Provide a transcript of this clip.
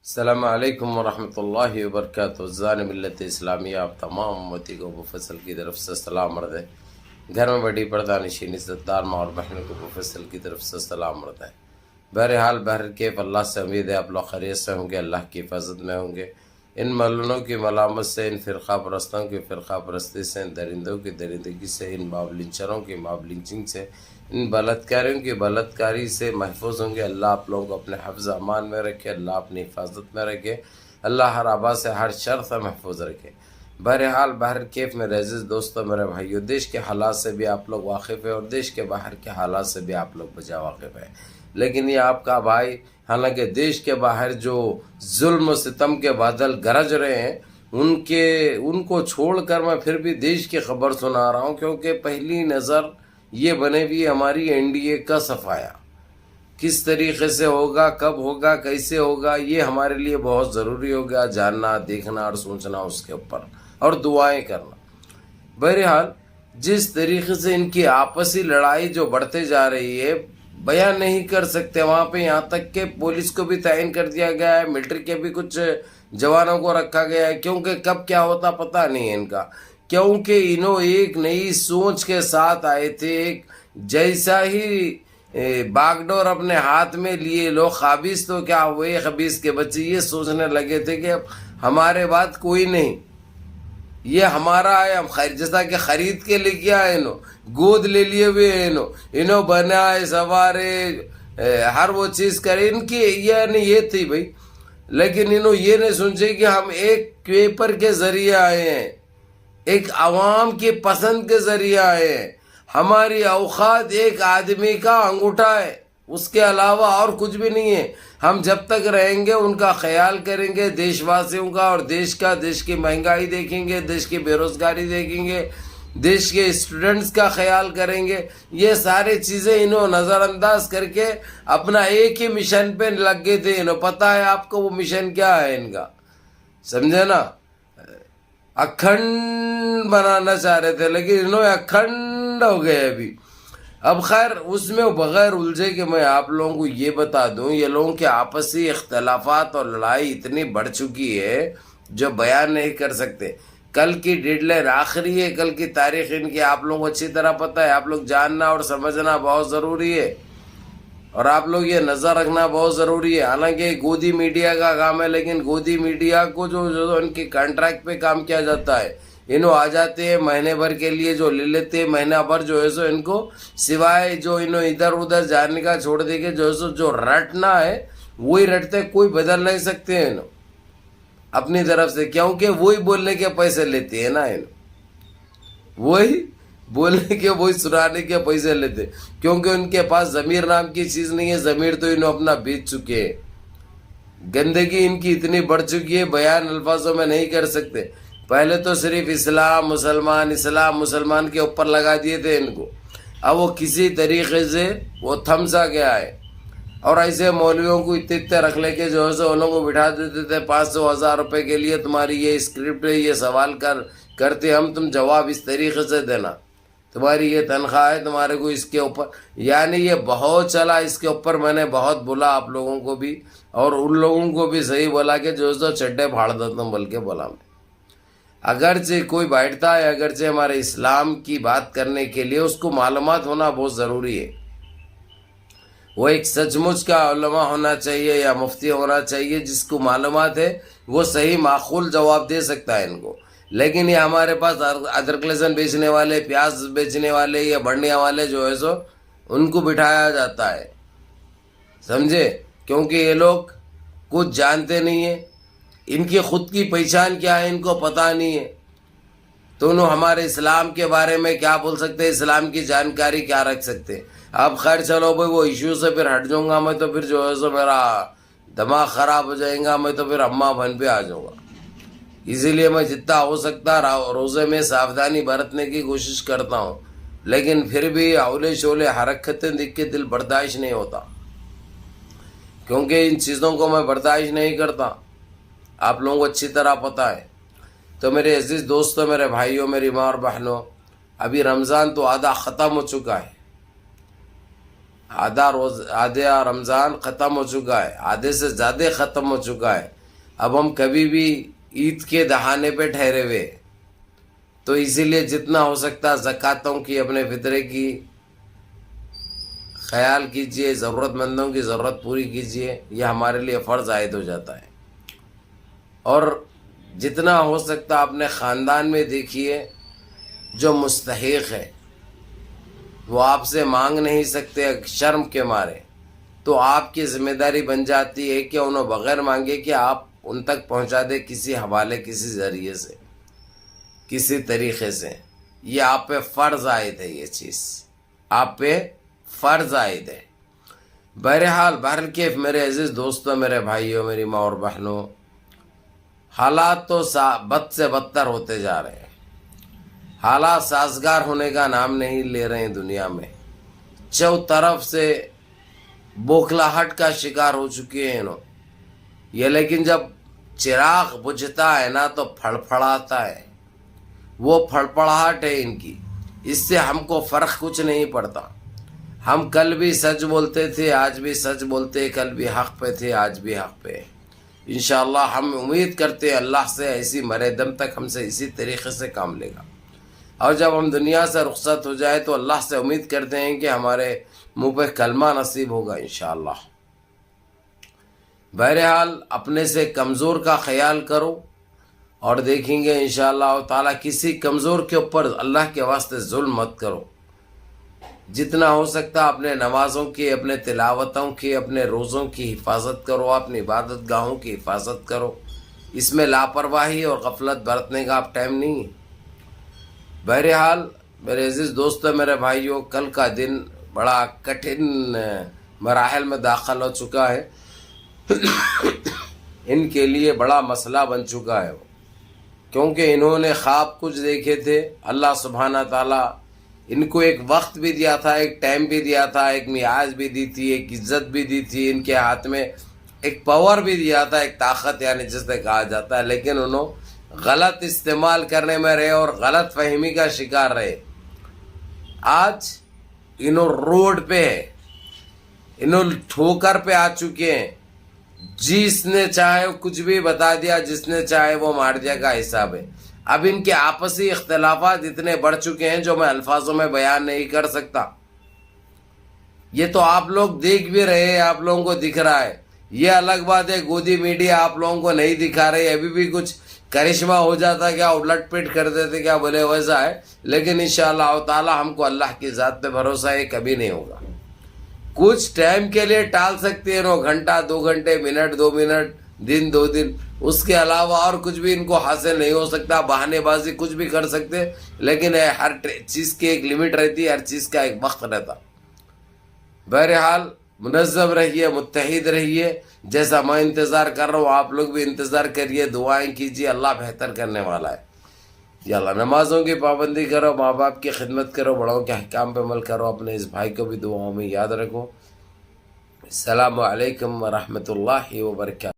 السلام علیکم ورحمۃ اللہ وبرکاتہ۔ زان ملت اسلامیہ آپ تمام امتی کو مفصل کی طرف سے سلام مرد ہے۔ گھر میں بڑی پردہ نشین عزت دار ماں اور بہنوں کو مفصل کی طرف سے سلام مرد ہے۔ بہرحال بہرکیف اللہ سے امید ہے آپ لوگ خیریت سے ہوں گے، اللہ کی حفاظت میں ہوں گے۔ ان ملونوں کی ملامت سے، ان فرقہ پرستوں کی فرقہ پرستی سے، ان درندوں کی درندگی سے، ان ماب لنچروں کی ماب لنچنگ سے، ان بلاتکاریوں کی بلاتکاری سے محفوظ ہوں گے۔ اللہ آپ لوگوں کو اپنے حفظ امان میں رکھے، اللہ اپنی حفاظت میں رکھے، اللہ ہر آبا سے ہر شر سے محفوظ رکھے۔ بہرحال بہرکیف میرے عزیز دوستوں، میرے بھائیو، دیش کے حالات سے بھی آپ لوگ واقف ہیں اور دیش کے باہر کے حالات سے بھی آپ لوگ بجا واقف ہیں، لیکن یہ آپ کا بھائی حالانکہ دیش کے باہر جو ظلم و ستم کے بادل گرج رہے ہیں ان کو چھوڑ کر میں پھر بھی دیش کی خبر سنا رہا ہوں، کیونکہ پہلی نظر یہ بنے ہوئی ہماری NDA کا صفایا کس طریقے سے ہوگا، کب ہوگا، کیسے ہوگا، یہ ہمارے لیے بہت ضروری ہوگا جاننا، دیکھنا اور سوچنا اس کے اوپر اور دعائیں کرنا۔ بہرحال جس طریقے سے ان کی آپسی لڑائی جو بڑھتے جا رہی ہے بیان نہیں کر سکتے وہاں پہ، یہاں تک کہ پولیس کو بھی تعین کر دیا گیا ہے، ملٹری کے بھی کچھ جوانوں کو رکھا گیا ہے، کیونکہ کب کیا ہوتا پتہ نہیں ہے ان کا، کیونکہ انہوں ایک نئی سوچ کے ساتھ آئے تھے، ایک جیسا ہی باغ ڈور اپنے ہاتھ میں لیے لوگ خبیث تو کیا ہوئے، خبیث کے بچے یہ سوچنے لگے تھے کہ اب ہمارے بعد کوئی نہیں، یہ ہمارا ہے، ہم جیسا کہ خرید کے لے کیا ہے، گود لے لیے ہوئے انہوں بنائے سوارے ہر وہ چیز کرے، ان کی یہ تھی بھائی، لیکن انہوں یہ نہیں سوچے کہ ہم ایک پیپر کے ذریعے آئے ہیں، ایک عوام کی پسند کے ذریعے آئے ہیں، ہماری اوقات ایک آدمی کا انگوٹھا ہے، اس کے علاوہ اور کچھ بھی نہیں ہے۔ ہم جب تک رہیں گے ان کا خیال کریں گے، دیش واسیوں کا اور دیش کی مہنگائی دیکھیں گے، دیش کی بے روزگاری دیکھیں گے، دیش کے اسٹوڈنٹس کا خیال کریں گے، یہ سارے چیزیں انہوں نظر انداز کر کے اپنا ایک ہی مشن پہ لگ گئے تھے۔ انہوں پتہ ہے آپ کو وہ مشن کیا ہے ان کا، سمجھے نا، اکھنڈ بنانا چاہ رہے تھے، لیکن انہوں اکھنڈ ہو گئے ابھی۔ اب خیر اس میں بغیر الجھے کہ میں آپ لوگوں کو یہ بتا دوں، یہ لوگوں کے آپسی اختلافات اور لڑائی اتنی بڑھ چکی ہے جو بیان نہیں کر سکتے۔ کل کی ڈیڈ لائن آخری ہے، کل کی تاریخ ان کی آپ لوگوں کو اچھی طرح پتہ ہے، آپ لوگ جاننا اور سمجھنا بہت ضروری ہے، اور آپ لوگ یہ نظر رکھنا بہت ضروری ہے۔ حالانکہ گودی میڈیا کا کام ہے، لیکن گودی میڈیا کو جو ان کی کانٹریکٹ پہ کام کیا جاتا ہے، انہوں آ جاتے ہیں مہینے بھر کے لیے، جو لے لیتے ہیں مہینہ بھر جو ہے سو ان کو سوائے جو انہوں ادھر ادھر جانے کا چھوڑ دے کے جو ہے سو جو رٹنا ہے وہی رٹتے، کوئی بدل نہیں سکتے ہیں انہوں اپنی طرف سے، کیونکہ وہی بولنے کے پیسے لیتے ہیں نا، وہی بولنے کے وہی سنانے کے پیسے لیتے، کیونکہ ان کے پاس ضمیر نام کی چیز نہیں ہے، ضمیر تو انہوں اپنا بیچ چکے ہیں، گندگی ان کی اتنی بڑھ چکی ہے بیان الفاظوں میں نہیں کر سکتے۔ پہلے تو صرف اسلام مسلمان کے اوپر لگا دیے تھے ان کو، اب وہ کسی طریقے سے وہ تھم سا گیا ہے، اور ایسے مولویوں کو اتنے رکھ لے کے جو ہے سو انہوں کو بٹھا دیتے تھے 500,000 روپے کے لیے، تمہاری یہ اسکرپٹ ہے، یہ سوال کرتے ہم، تم جواب اس طریقے سے دینا، تمہاری یہ تنخواہ ہے، تمہارے کو اس کے اوپر، یعنی یہ بہت چلا اس کے اوپر، میں نے بہت بولا آپ لوگوں کو بھی اور ان لوگوں کو بھی صحیح بولا کہ جو سو چڈے پھاڑ دیتا ہوں بلکہ بولا میں، اگرچہ کوئی بیٹھتا ہے، اگرچہ ہمارے اسلام کی بات کرنے کے لیے اس کو معلومات ہونا بہت ضروری ہے، وہ ایک سچ مچ کا علماء ہونا چاہیے یا مفتی ہونا چاہیے جس کو معلومات ہے، وہ صحیح معقول جواب دے سکتا ہے ان کو، لیکن یہ ہمارے پاس ادرک لہسن بیچنے والے، پیاز بیچنے والے یا بڑھنیا والے جو ہے سو ان کو بٹھایا جاتا ہے، سمجھے، کیونکہ یہ لوگ کچھ جانتے نہیں ہیں، ان کی خود کی پہچان کیا ہے ان کو پتہ نہیں ہے، تو انہوں ہمارے اسلام کے بارے میں کیا بول سکتے، اسلام کی جانکاری کیا رکھ سکتے۔ اب خیر چلو بھائی، وہ ایشو سے پھر ہٹ جاؤں گا میں، تو پھر جو ہے سو میرا دماغ خراب ہو جائے گا، میں تو پھر اماں بن پہ آ جاؤں گا، اسی لیے میں جتنا ہو سکتا روزے میں ساودھانی برتنے کی کوشش کرتا ہوں، لیکن پھر بھی اولے شولے حرکتیں دیکھ کے دل برداشت نہیں ہوتا، کیونکہ ان چیزوں کو میں برداشت نہیں کرتا، آپ لوگوں کو اچھی طرح پتہ ہے۔ تو میرے عزیز دوستوں، میرے بھائیوں، میری ماں اور بہنوں، ابھی رمضان تو آدھا ختم ہو چکا ہے، آدھا رمضان ختم ہو چکا ہے، آدھے سے زیادہ ختم ہو چکا ہے. اب ہم کبھی بھی عید کے دہانے پہ ٹھہرے ہوئے، تو اسی لیے جتنا ہو سکتا زکاتوں کی، اپنے فطرے کی خیال کیجئے، ضرورت مندوں کی ضرورت پوری کیجئے. یہ ہمارے لیے فرض عائد ہو جاتا ہے. اور جتنا ہو سکتا اپنے خاندان میں دیکھیے جو مستحق ہے، وہ آپ سے مانگ نہیں سکتے شرم کے مارے، تو آپ کی ذمہ داری بن جاتی ہے کہ انہوں بغیر مانگے کہ آپ ان تک پہنچا دے، کسی حوالے، کسی ذریعے سے، کسی طریقے سے. یہ آپ پہ فرض عائد ہے، یہ چیز آپ پہ فرض عائد ہے. بہرحال کیف میرے عزیز دوستوں، میرے بھائیوں، میری ماں اور بہنوں، حالات تو بد سے بدتر ہوتے جا رہے ہیں. حالات سازگار ہونے کا نام نہیں لے رہے ہیں دنیا میں. چو طرف سے بوکھلاہٹ کا شکار ہو چکے ہیں انہوں. یہ لیکن جب چراغ بجھتا ہے نا تو پھڑپھڑاتا ہے. وہ پھڑپڑاہٹ ہے ان کی، اس سے ہم کو فرق کچھ نہیں پڑتا. ہم کل بھی سچ بولتے تھے، آج بھی سچ بولتے، کل بھی حق پہ تھے، آج بھی حق پہ. انشاءاللہ ہم امید کرتے ہیں اللہ سے ایسی مرے دم تک ہم سے اسی طریقے سے کام لے گا. اور جب ہم دنیا سے رخصت ہو جائے تو اللہ سے امید کرتے ہیں کہ ہمارے منہ پہ کلمہ نصیب ہوگا انشاءاللہ. بہرحال اپنے سے کمزور کا خیال کرو، اور دیکھیں گے انشاءاللہ تعالیٰ کسی کمزور کے اوپر اللہ کے واسطے ظلم مت کرو. جتنا ہو سکتا اپنے نمازوں کی، اپنے تلاوتوں کی، اپنے روزوں کی حفاظت کرو، اپنی عبادت گاہوں کی حفاظت کرو. اس میں لاپرواہی اور غفلت برتنے کا اب ٹائم نہیں ہے. بہرحال میرے عزیز دوستوں، میرے بھائیوں، کل کا دن بڑا کٹھن مراحل میں داخل ہو چکا ہے. ان کے لیے بڑا مسئلہ بن چکا ہے، کیونکہ انہوں نے خواب کچھ دیکھے تھے. اللہ سبحانہ تعالیٰ ان کو ایک وقت بھی دیا تھا، ایک ٹائم بھی دیا تھا، ایک میعاد بھی دی تھی، ایک عزت بھی دی تھی، ان کے ہاتھ میں ایک پاور بھی دیا تھا، ایک طاقت یعنی جس سے کہا جاتا ہے. لیکن انہوں غلط استعمال کرنے میں رہے اور غلط فہمی کا شکار رہے. آج انہوں روڈ پہ ہے، انہوں ٹھوکر پہ آ چکے ہیں. جس نے چاہے کچھ بھی بتا دیا، جس نے چاہے وہ مار دیا کا حساب ہے. اب ان کے آپسی اختلافات اتنے بڑھ چکے ہیں جو میں الفاظوں میں بیان نہیں کر سکتا. یہ تو آپ لوگ دیکھ بھی رہے ہیں، آپ لوگوں کو دکھ رہا ہے. یہ الگ بات ہے گودی میڈیا آپ لوگوں کو نہیں دکھا رہی. ابھی بھی کچھ کرشمہ ہو جاتا کیا الٹ پلٹ کر دیتے کیا بولے ویسا ہے. لیکن انشاءاللہ تعالی ہم کو اللہ کی ذات پہ بھروسہ ہے، کبھی نہیں ہوگا. کچھ ٹائم کے لیے ٹال سکتے ہیں، 9 گھنٹہ 2 گھنٹے، منٹ 2 منٹ، دن 2 دن، اس کے علاوہ اور کچھ بھی ان کو حاصل نہیں ہو سکتا. بہانے بازی کچھ بھی کر سکتے، لیکن ہر چیز کی ایک لمٹ رہتی ہے، ہر چیز کا ایک وقت رہتا. بہرحال منظم رہیے، متحد رہیے. جیسا میں انتظار کر رہا ہوں آپ لوگ بھی انتظار کریے، دعائیں کیجیے، اللہ بہتر کرنے والا ہے. یا اللہ نمازوں کی پابندی کرو، ماں باپ کی خدمت کرو، بڑوں کے احکام پہ عمل کرو. اپنے اس بھائی کو بھی دعاؤں میں یاد رکھو. السلام علیکم ورحمۃ اللہ وبرکاتہ.